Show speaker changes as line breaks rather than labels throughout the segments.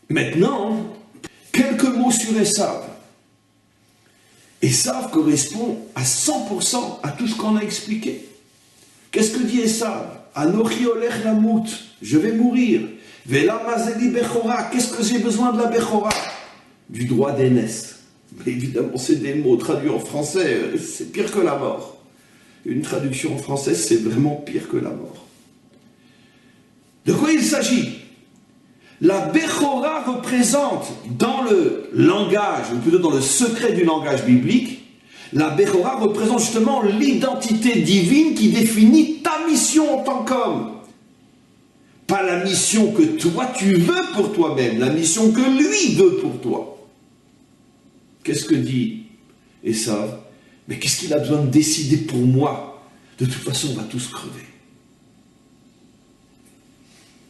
Maintenant, quelques mots sur Esav. Esav correspond à 100% à tout ce qu'on a expliqué. Qu'est-ce que dit Esav? Anochi olech lamut, je vais mourir. Vela mazeli bechora, qu'est-ce que j'ai besoin de la bechora? Du droit d'aînesse. Mais évidemment, c'est des mots traduits en français, c'est pire que la mort. Une traduction en français, c'est vraiment pire que la mort. De quoi il s'agit? La bechora représente dans le langage, ou plutôt dans le secret du langage biblique, la bechora représente justement l'identité divine qui définit ta mission en tant qu'homme. Pas la mission que toi tu veux pour toi-même, la mission que lui veut pour toi. Qu'est-ce que dit Esav? Mais qu'est-ce qu'il a besoin de décider pour moi? De toute façon, on va tous crever.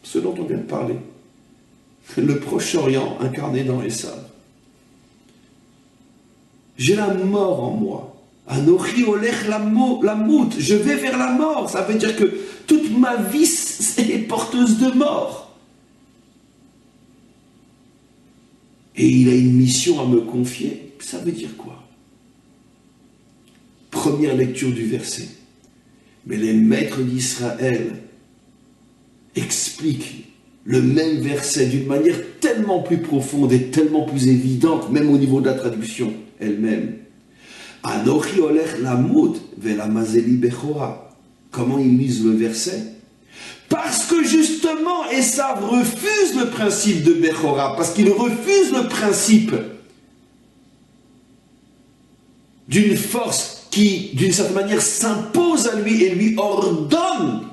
Ce dont on vient de parler. Le Proche-Orient incarné dans Esav. J'ai la mort en moi. Anochi olech lamut. Je vais vers la mort. Ça veut dire que toute ma vie est porteuse de mort. Et il a une mission à me confier. Ça veut dire quoi? Première lecture du verset. Mais les maîtres d'Israël expliquent le même verset d'une manière tellement plus profonde et tellement plus évidente, même au niveau de la traduction elle-même. Anochi olech lamut vela mazeli bechora. Comment ils lisent le verset? Parce que justement, Esav refuse le principe de bechora, parce qu'il refuse le principe d'une force qui, d'une certaine manière, s'impose à lui et lui ordonne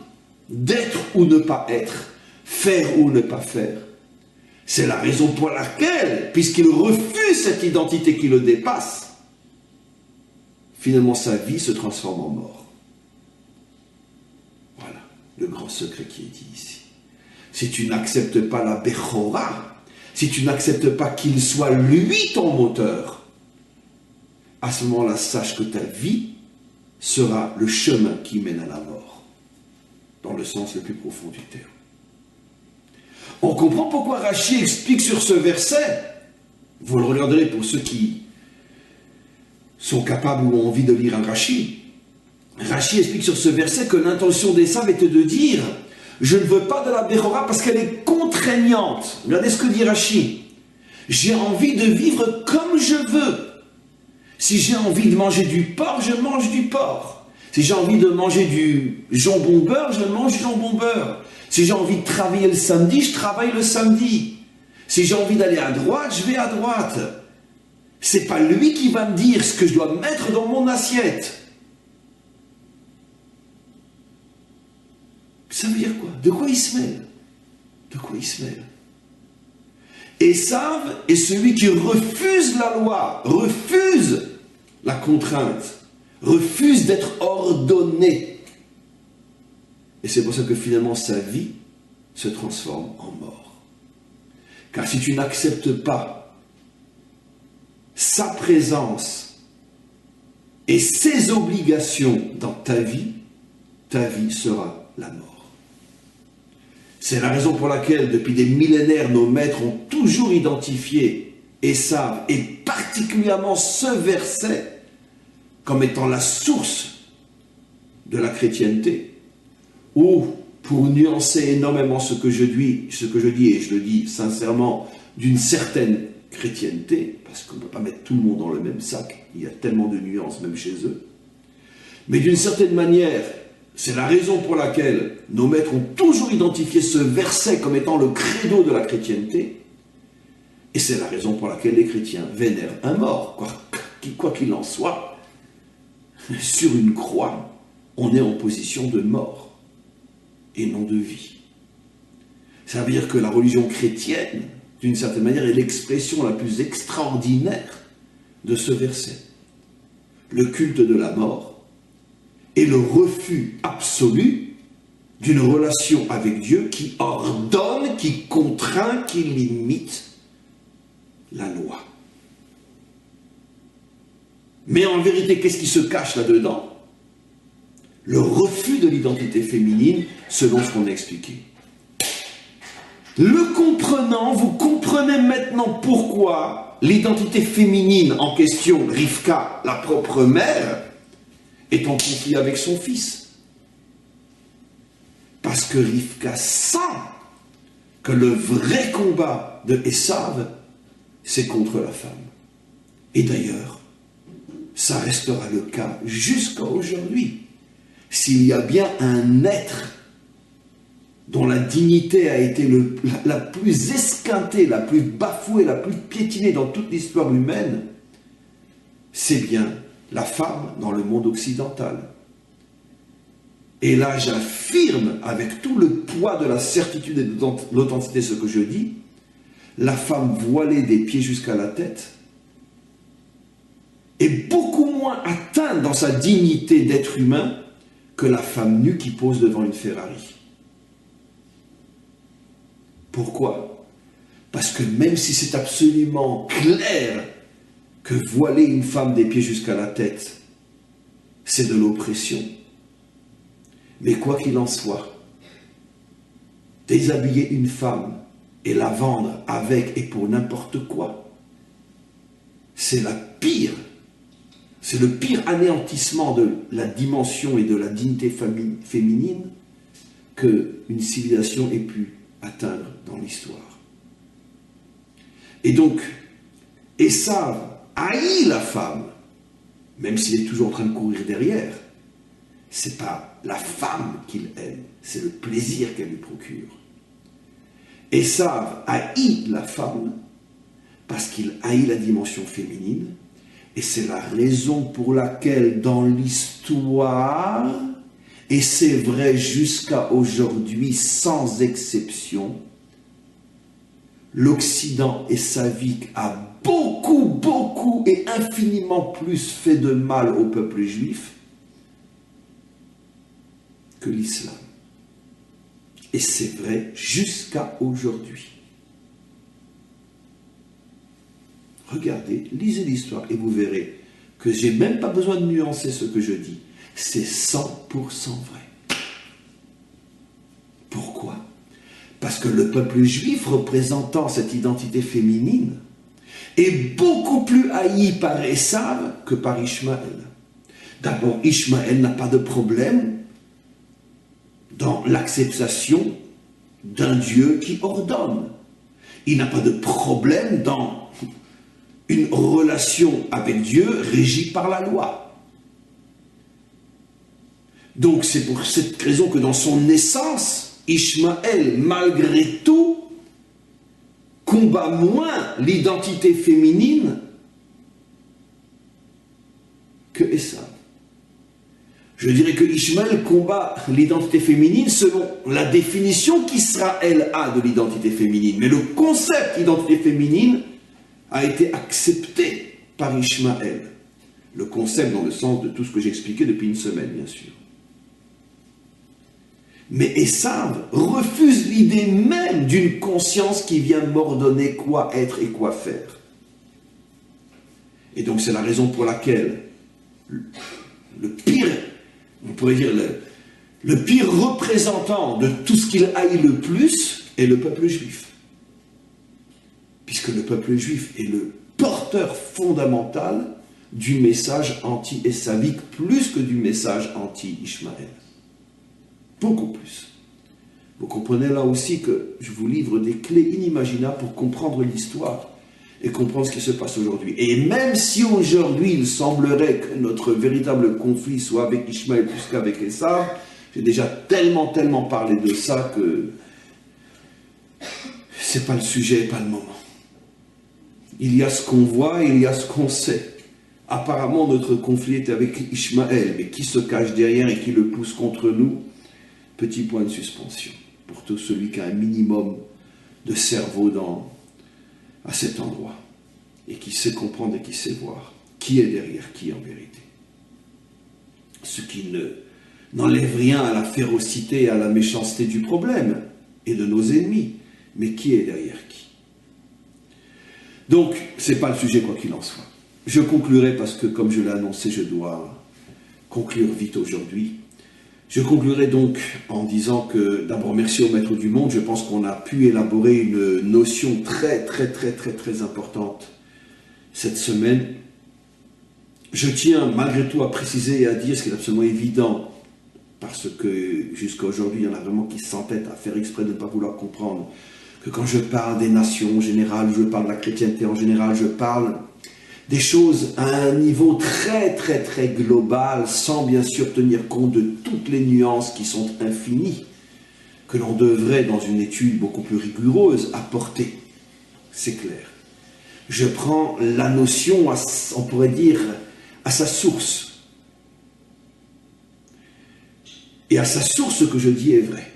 d'être ou ne pas être, faire ou ne pas faire. C'est la raison pour laquelle, puisqu'il refuse cette identité qui le dépasse, finalement sa vie se transforme en mort. Voilà le grand secret qui est dit ici. Si tu n'acceptes pas la bechora, si tu n'acceptes pas qu'il soit lui ton moteur, à ce moment-là, sache que ta vie sera le chemin qui mène à la mort, dans le sens le plus profond du terme. On comprend pourquoi Rashi explique sur ce verset, vous le regarderez pour ceux qui sont capables ou ont envie de lire un Rashi. Rashi explique sur ce verset que l'intention d'Esav était de dire « Je ne veux pas de la bechora parce qu'elle est contraignante ». Regardez ce que dit Rashi. « J'ai envie de vivre comme je veux. Si j'ai envie de manger du porc, je mange du porc. Si j'ai envie de manger du jambon beurre, je mange du jambon beurre. Si j'ai envie de travailler le samedi, je travaille le samedi. Si j'ai envie d'aller à droite, je vais à droite. C'est pas lui qui va me dire ce que je dois mettre dans mon assiette. » Ça veut dire quoi? De quoi il se mêle? De quoi il se mêle? Esav est celui qui refuse la loi, refuse la contrainte, refuse d'être ordonné. Et c'est pour ça que finalement sa vie se transforme en mort. Car si tu n'acceptes pas sa présence et ses obligations dans ta vie sera la mort. C'est la raison pour laquelle, depuis des millénaires, nos maîtres ont toujours identifié Esav, et particulièrement ce verset, comme étant la source de la chrétienté, ou, pour nuancer énormément ce que je dis, et je le dis sincèrement, d'une certaine chrétienté, parce qu'on ne peut pas mettre tout le monde dans le même sac, il y a tellement de nuances même chez eux, mais d'une certaine manière, c'est la raison pour laquelle nos maîtres ont toujours identifié ce verset comme étant le credo de la chrétienté, et c'est la raison pour laquelle les chrétiens vénèrent un mort. Quoi qu'il en soit, sur une croix, on est en position de mort et non de vie. Ça veut dire que la religion chrétienne, d'une certaine manière, est l'expression la plus extraordinaire de ce verset. Le culte de la mort et le refus absolu d'une relation avec Dieu qui ordonne, qui contraint, qui limite la loi. Mais en vérité, qu'est-ce qui se cache là-dedans? Le refus de l'identité féminine, selon ce qu'on a expliqué. Le comprenant, vous comprenez maintenant pourquoi l'identité féminine en question, Rivka, la propre mère, est en conflit avec son fils. Parce que Rivka sent que le vrai combat de Esav, c'est contre la femme. Et d'ailleurs, ça restera le cas jusqu'à aujourd'hui. S'il y a bien un être dont la dignité a été la plus esquintée, la plus bafouée, la plus piétinée dans toute l'histoire humaine, c'est bien la femme dans le monde occidental. Et là, j'affirme avec tout le poids de la certitude et de l'authenticité ce que je dis, la femme voilée des pieds jusqu'à la tête est beaucoup moins atteinte dans sa dignité d'être humain que la femme nue qui pose devant une Ferrari. Pourquoi? Parce que même si c'est absolument clair que voiler une femme des pieds jusqu'à la tête, c'est de l'oppression. Mais quoi qu'il en soit, déshabiller une femme et la vendre avec et pour n'importe quoi, c'est le pire anéantissement de la dimension et de la dignité féminine qu'une civilisation ait pu atteindre dans l'histoire. Et donc, Esav haït la femme, même s'il est toujours en train de courir derrière. C'est pas la femme qu'il aime, c'est le plaisir qu'elle lui procure. Esav haït la femme parce qu'il haït la dimension féminine, et c'est la raison pour laquelle dans l'histoire, et c'est vrai jusqu'à aujourd'hui sans exception, l'Occident esavique a beaucoup et infiniment plus fait de mal au peuple juif que l'islam. Et c'est vrai jusqu'à aujourd'hui. Regardez, lisez l'histoire et vous verrez que je n'ai même pas besoin de nuancer ce que je dis. C'est 100% vrai. Pourquoi? Parce que le peuple juif représentant cette identité féminine est beaucoup plus haï par Esav que par Ishmaël. D'abord, Ishmaël n'a pas de problème dans l'acceptation d'un Dieu qui ordonne. Il n'a pas de problème dans une relation avec Dieu régie par la loi. Donc c'est pour cette raison que dans son naissance, Ishmaël, malgré tout, combat moins l'identité féminine que Esav. Je dirais que Ishmaël combat l'identité féminine selon la définition qu'Israël a de l'identité féminine. Mais le concept d'identité féminine a été accepté par Ishmaël. Le concept dans le sens de tout ce que j'ai expliqué depuis une semaine, bien sûr. Mais Esav refuse l'idée même d'une conscience qui vient m'ordonner quoi être et quoi faire. Et donc c'est la raison pour laquelle le pire, on pourrait dire le pire représentant de tout ce qu'il haït le plus est le peuple juif. Puisque le peuple juif est le porteur fondamental du message anti-esavique plus que du message anti-Ishmaël. Beaucoup plus. Vous comprenez là aussi que je vous livre des clés inimaginables pour comprendre l'histoire et comprendre ce qui se passe aujourd'hui. Et même si aujourd'hui il semblerait que notre véritable conflit soit avec Ishmaël plus qu'avec Esav, j'ai déjà tellement parlé de ça que c'est pas le sujet, pas le moment. Il y a ce qu'on voit, il y a ce qu'on sait. Apparemment notre conflit est avec Ishmaël, mais qui se cache derrière et qui le pousse contre nous? Petit point de suspension pour tout celui qui a un minimum de cerveau à cet endroit et qui sait comprendre et qui sait voir qui est derrière qui en vérité. Ce qui n'enlève rien à la férocité et à la méchanceté du problème et de nos ennemis, mais qui est derrière qui. Donc, ce n'est pas le sujet quoi qu'il en soit. Je conclurai parce que, comme je l'ai annoncé, je dois conclure vite aujourd'hui. Je conclurai donc en disant que, d'abord, merci au Maître du Monde. Je pense qu'on a pu élaborer une notion très importante cette semaine. Je tiens malgré tout à préciser et à dire ce qui est absolument évident, parce que jusqu'à aujourd'hui, il y en a vraiment qui s'entêtent à faire exprès de ne pas vouloir comprendre que quand je parle des nations en général, je parle de la chrétienté en général, je parle des choses à un niveau très global, sans bien sûr tenir compte de toutes les nuances qui sont infinies, que l'on devrait, dans une étude beaucoup plus rigoureuse, apporter. C'est clair. Je prends la notion, on pourrait dire, à sa source. Et à sa source, ce que je dis est vrai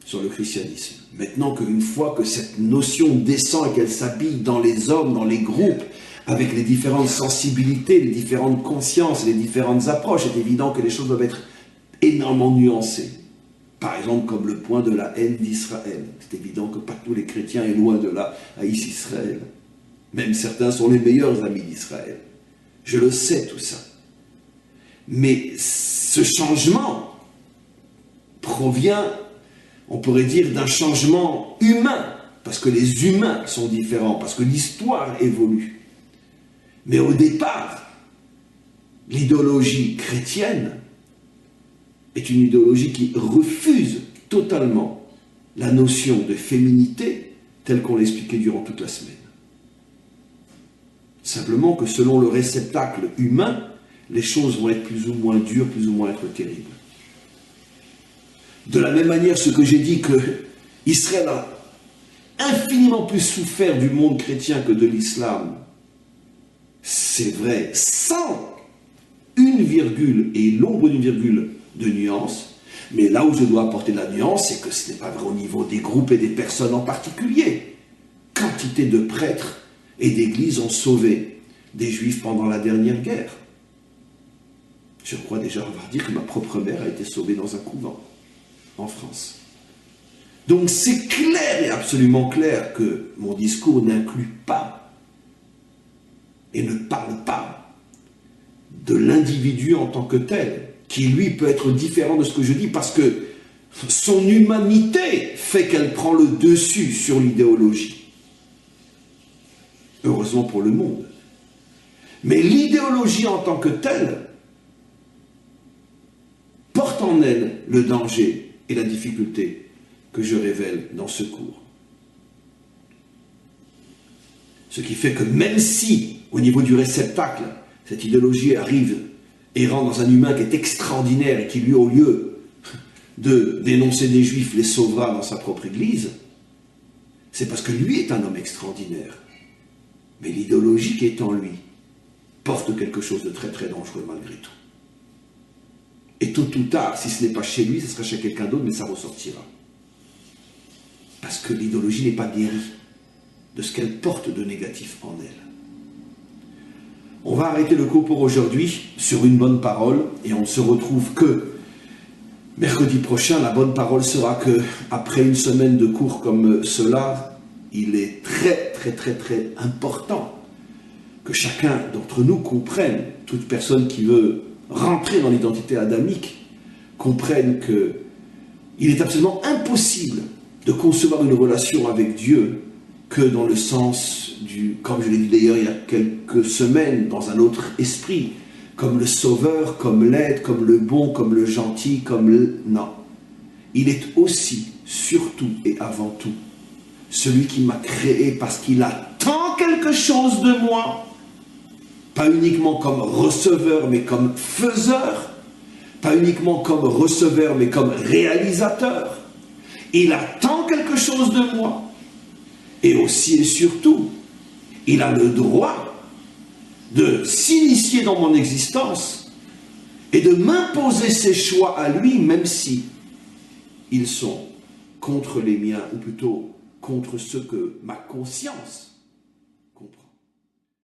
sur le christianisme. Maintenant qu'une fois que cette notion descend et qu'elle s'habille dans les hommes, dans les groupes, avec les différentes sensibilités, les différentes consciences, les différentes approches, c'est évident que les choses doivent être énormément nuancées. Par exemple, comme le point de la haine d'Israël. C'est évident que pas tous les chrétiens, et loin de là, haïssent Israël. Même certains sont les meilleurs amis d'Israël. Je le sais tout ça. Mais ce changement provient, on pourrait dire, d'un changement humain, parce que les humains sont différents, parce que l'histoire évolue. Mais au départ, l'idéologie chrétienne est une idéologie qui refuse totalement la notion de féminité telle qu'on l'expliquait durant toute la semaine. Simplement que selon le réceptacle humain, les choses vont être plus ou moins dures, plus ou moins être terribles. De la même manière, ce que j'ai dit que Israël a infiniment plus souffert du monde chrétien que de l'islam, c'est vrai, sans une virgule et l'ombre d'une virgule de nuance, mais là où je dois apporter la nuance, c'est que ce n'est pas vrai au niveau des groupes et des personnes en particulier. Quantité de prêtres et d'églises ont sauvé des juifs pendant la dernière guerre. Je crois déjà avoir dit que ma propre mère a été sauvée dans un couvent en France. Donc c'est clair et absolument clair que mon discours n'inclut pas et ne parle pas de l'individu en tant que tel, qui lui peut être différent de ce que je dis, parce que son humanité fait qu'elle prend le dessus sur l'idéologie. Heureusement pour le monde. Mais l'idéologie en tant que telle porte en elle le danger et la difficulté que je révèle dans ce cours. Ce qui fait que même si, au niveau du réceptacle, cette idéologie arrive et rentre dans un humain qui est extraordinaire et qui, lui, au lieu de dénoncer des juifs, les sauvera dans sa propre église, c'est parce que lui est un homme extraordinaire. Mais l'idéologie qui est en lui porte quelque chose de très dangereux malgré tout. Et tôt ou tard, si ce n'est pas chez lui, ce sera chez quelqu'un d'autre, mais ça ressortira. Parce que l'idéologie n'est pas guérie de ce qu'elle porte de négatif en elle. On va arrêter le cours pour aujourd'hui sur une bonne parole, et on se retrouve que mercredi prochain. La bonne parole sera que, après une semaine de cours comme cela, il est très important que chacun d'entre nous comprenne, toute personne qui veut rentrer dans l'identité adamique, comprenne qu'il est absolument impossible de concevoir une relation avec Dieu que dans le sens du, comme je l'ai dit d'ailleurs il y a quelques semaines, dans un autre esprit, comme le sauveur, comme l'aide, comme le bon, comme le gentil, comme le... Non. Il est aussi, surtout et avant tout, celui qui m'a créé parce qu'il attend quelque chose de moi, pas uniquement comme receveur, mais comme faiseur, pas uniquement comme receveur, mais comme réalisateur. Il attend quelque chose de moi. Et aussi et surtout, il a le droit de s'initier dans mon existence et de m'imposer ses choix à lui, même si ils sont contre les miens, ou plutôt contre ceux que ma conscience